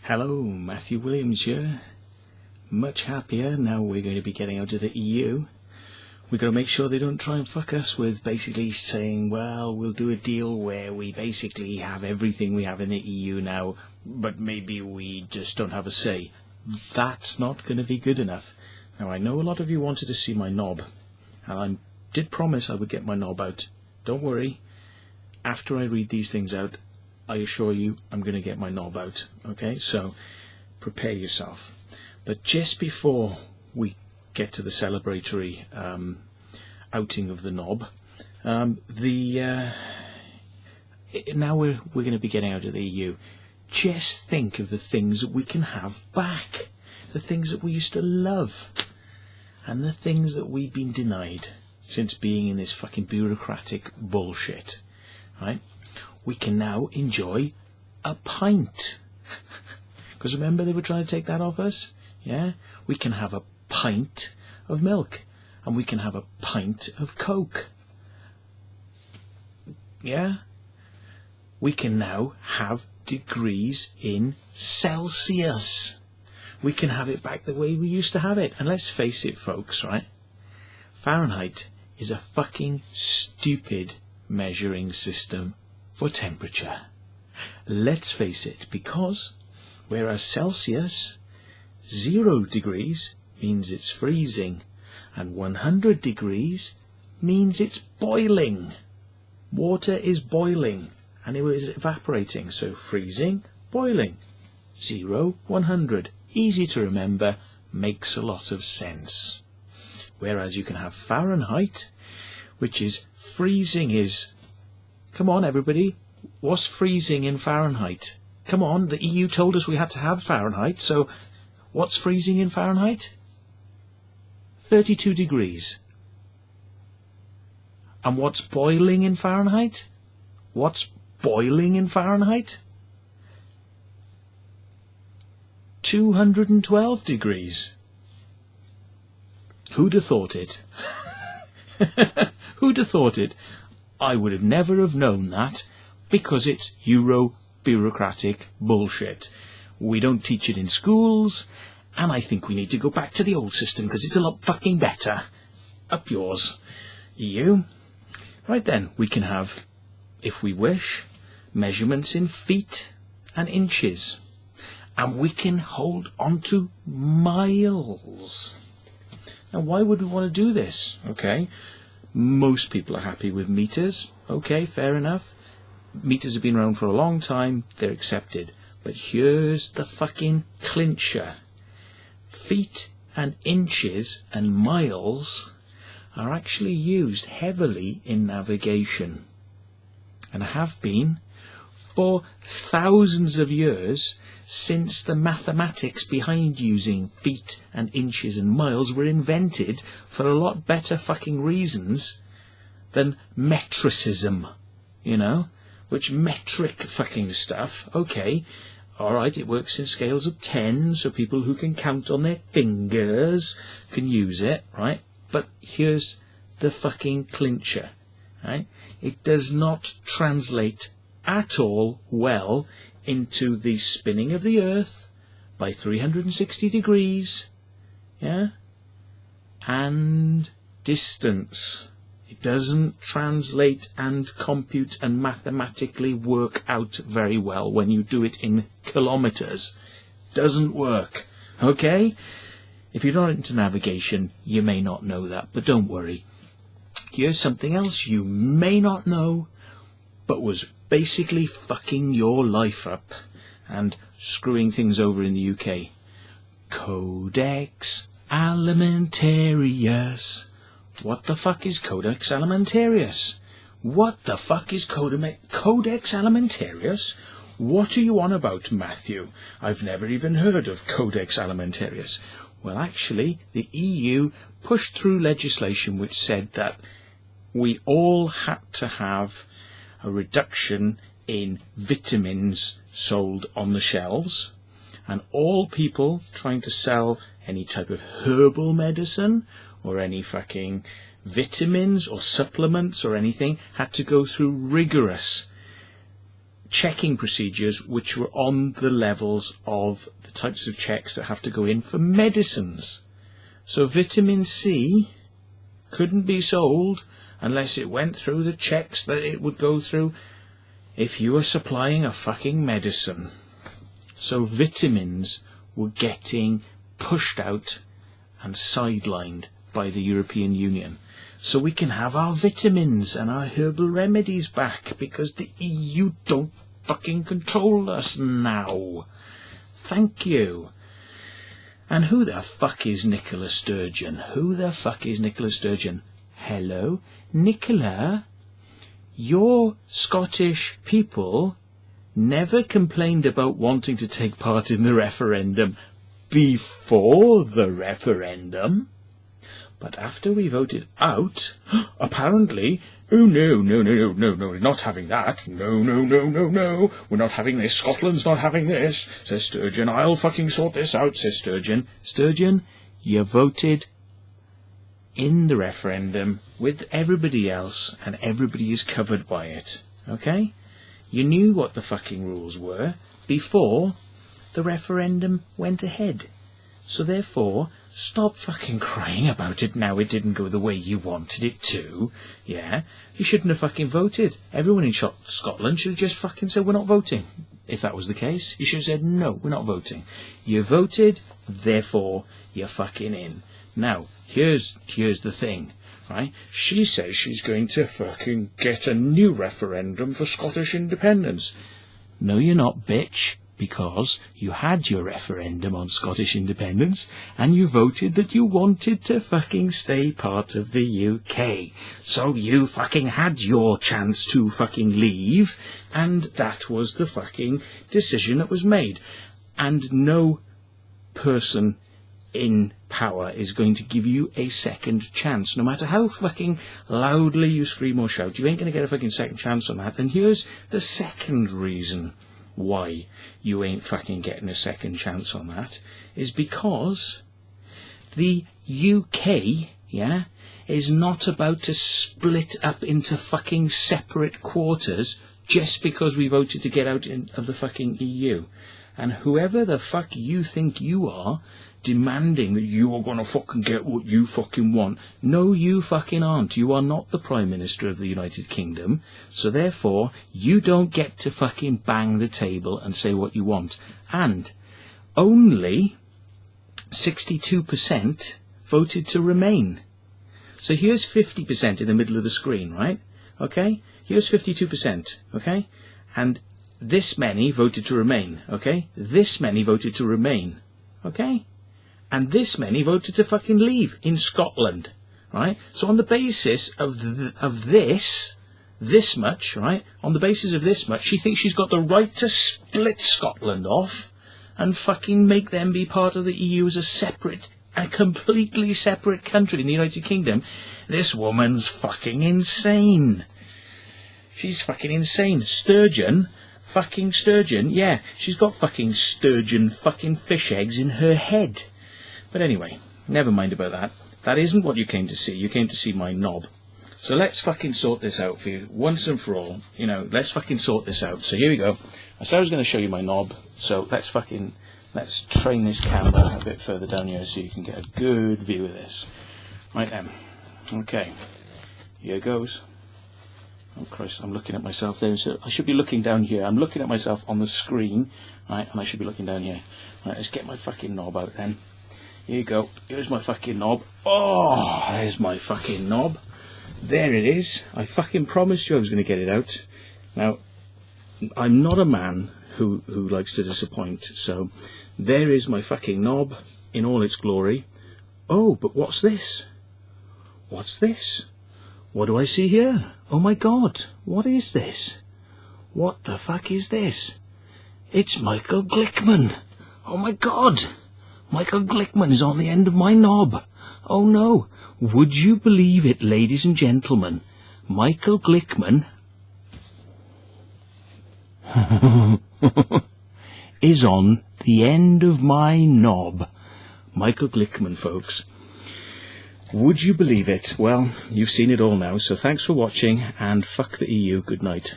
Hello, Matthew Williams here. Much happier now we're going to be getting out of the EU. We've got to make sure they don't try and fuck us with basically saying, well, we'll do a deal where we basically have everything we have in the EU now, but maybe we just don't have a say. That's not going to be good enough. Now, I know a lot of you wanted to see my knob, and I did promise I would get my knob out. Don't worry. After I read these things out, I assure you I'm going to get my knob out. Okay, so prepare yourself. But just before we get to the celebratory outing of the knob, now we're going to be getting out of the EU. Just think of the things that we can have back, the things that we used to love, and the things that we've been denied since being in this fucking bureaucratic bullshit, right? We can now enjoy a pint. Because remember they were trying to take that off us? Yeah? We can have a pint of milk. And we can have a pint of Coke. Yeah? We can now have degrees in Celsius. We can have it back the way we used to have it. And let's face it, folks, right? Fahrenheit is a fucking stupid measuring system for temperature. Let's face it, because whereas Celsius, 0 degrees means it's freezing, and 100 degrees means it's boiling. Water is boiling, and it is evaporating, so freezing, boiling. 0, 100. Easy to remember, makes a lot of sense. Whereas you can have Fahrenheit, which is freezing is... Come on, everybody. What's freezing in Fahrenheit? Come on, the EU told us we had to have Fahrenheit, so what's freezing in Fahrenheit? 32 degrees. And what's boiling in Fahrenheit? What's boiling in Fahrenheit? 212 degrees. Who'd have thought it? Who'd have thought it? I would have never have known that because it's Euro bureaucratic bullshit. We don't teach it in schools, and I think we need to go back to the old system because it's a lot fucking better. Up yours, EU. Right then, we can have, if we wish, measurements in feet and inches. And we can hold on to miles. Now, why would we want to do this? Okay. Most people are happy with meters. Okay, fair enough. Meters have been around for a long time. They're accepted. But here's the fucking clincher. Feet and inches and miles are actually used heavily in navigation. And have been for thousands of years since the mathematics behind using feet and inches and miles were invented for a lot better fucking reasons than metricism, you know, which metric fucking stuff, okay, alright, it works in scales of 10, so people who can count on their fingers can use it, right, but here's the fucking clincher, right, it does not translate at all well into the spinning of the earth by 360 degrees, yeah, and distance. It doesn't translate and compute and mathematically work out very well when you do it in kilometers. Doesn't work, okay? If you're not into navigation, you may not know that, but don't worry. Here's something else you may not know, but was basically fucking your life up and screwing things over in the UK. Codex Alimentarius. What the fuck is Codex Alimentarius? What the fuck is Codex Alimentarius? What are you on about, Matthew? I've never even heard of Codex Alimentarius. Well, actually, the EU pushed through legislation which said that we all had to have a reduction in vitamins sold on the shelves, and all people trying to sell any type of herbal medicine or any fucking vitamins or supplements or anything had to go through rigorous checking procedures which were on the levels of the types of checks that have to go in for medicines. So vitamin C couldn't be sold unless it went through the checks that it would go through if you were supplying a fucking medicine. So vitamins were getting pushed out and sidelined by the European Union. So we can have our vitamins and our herbal remedies back because the EU don't fucking control us now. Thank you. And who the fuck is Nicola Sturgeon? Who the fuck is Nicola Sturgeon? Hello, Nicola. Your Scottish people never complained about wanting to take part in the referendum before the referendum. But after we voted out, apparently, oh no, we're not having that. No, we're not having this. Scotland's not having this, says Sturgeon. I'll fucking sort this out, says Sturgeon. Sturgeon, you voted in the referendum with everybody else, and everybody is covered by it, okay? You knew what the fucking rules were before the referendum went ahead. So therefore, stop fucking crying about it now it didn't go the way you wanted it to. Yeah? You shouldn't have fucking voted. Everyone in Scotland should have just fucking said, we're not voting. If that was the case, you should have said, no, we're not voting. You voted, therefore, you're fucking in. Now, here's the thing, right? She says she's going to fucking get a new referendum for Scottish independence. No, you're not, bitch. Because you had your referendum on Scottish independence and you voted that you wanted to fucking stay part of the UK. So you fucking had your chance to fucking leave, and that was the fucking decision that was made. And no person in power is going to give you a second chance. No matter how fucking loudly you scream or shout, you ain't going to get a fucking second chance on that. And here's the second reason why you ain't fucking getting a second chance on that, is because the UK, yeah, is not about to split up into fucking separate quarters just because we voted to get out of the fucking EU. And whoever the fuck you think you are, demanding that you are going to fucking get what you fucking want. No, you fucking aren't. You are not the Prime Minister of the United Kingdom. So therefore, you don't get to fucking bang the table and say what you want. And only 62% voted to remain. So here's 50% in the middle of the screen, right? Okay? Here's 52%, okay? And this many voted to remain, okay? This many voted to remain, okay? And this many voted to fucking leave in Scotland, right? So on the basis of this much, right? On the basis of this much, she thinks she's got the right to split Scotland off and fucking make them be part of the EU as a completely separate country in the United Kingdom. This woman's fucking insane. She's fucking insane. Sturgeon, yeah, she's got fucking sturgeon fucking fish eggs in her head. But anyway, never mind about that. That isn't what you came to see. You came to see my knob. So let's fucking sort this out for you once and for all. You know, let's fucking sort this out. So here we go. I said I was going to show you my knob. So let's train this camera a bit further down here so you can get a good view of this. Right then. Okay. Here goes. Oh Christ, I'm looking at myself there. So I should be looking down here. I'm looking at myself on the screen, right? And I should be looking down here. Right, let's get my fucking knob out then. Here you go. Here's my fucking knob. Oh, there's my fucking knob. There it is. I fucking promised you I was going to get it out. Now, I'm not a man who likes to disappoint. So, there is my fucking knob in all its glory. Oh, but what's this? What's this? What do I see here? Oh my God. What is this? What the fuck is this? It's Michael Glickman. Oh my God. Michael Glickman is on the end of my knob. Oh no. Would you believe it, ladies and gentlemen? Michael Glickman is on the end of my knob. Michael Glickman, folks. Would you believe it? Well, you've seen it all now, so thanks for watching, and fuck the EU. Good night.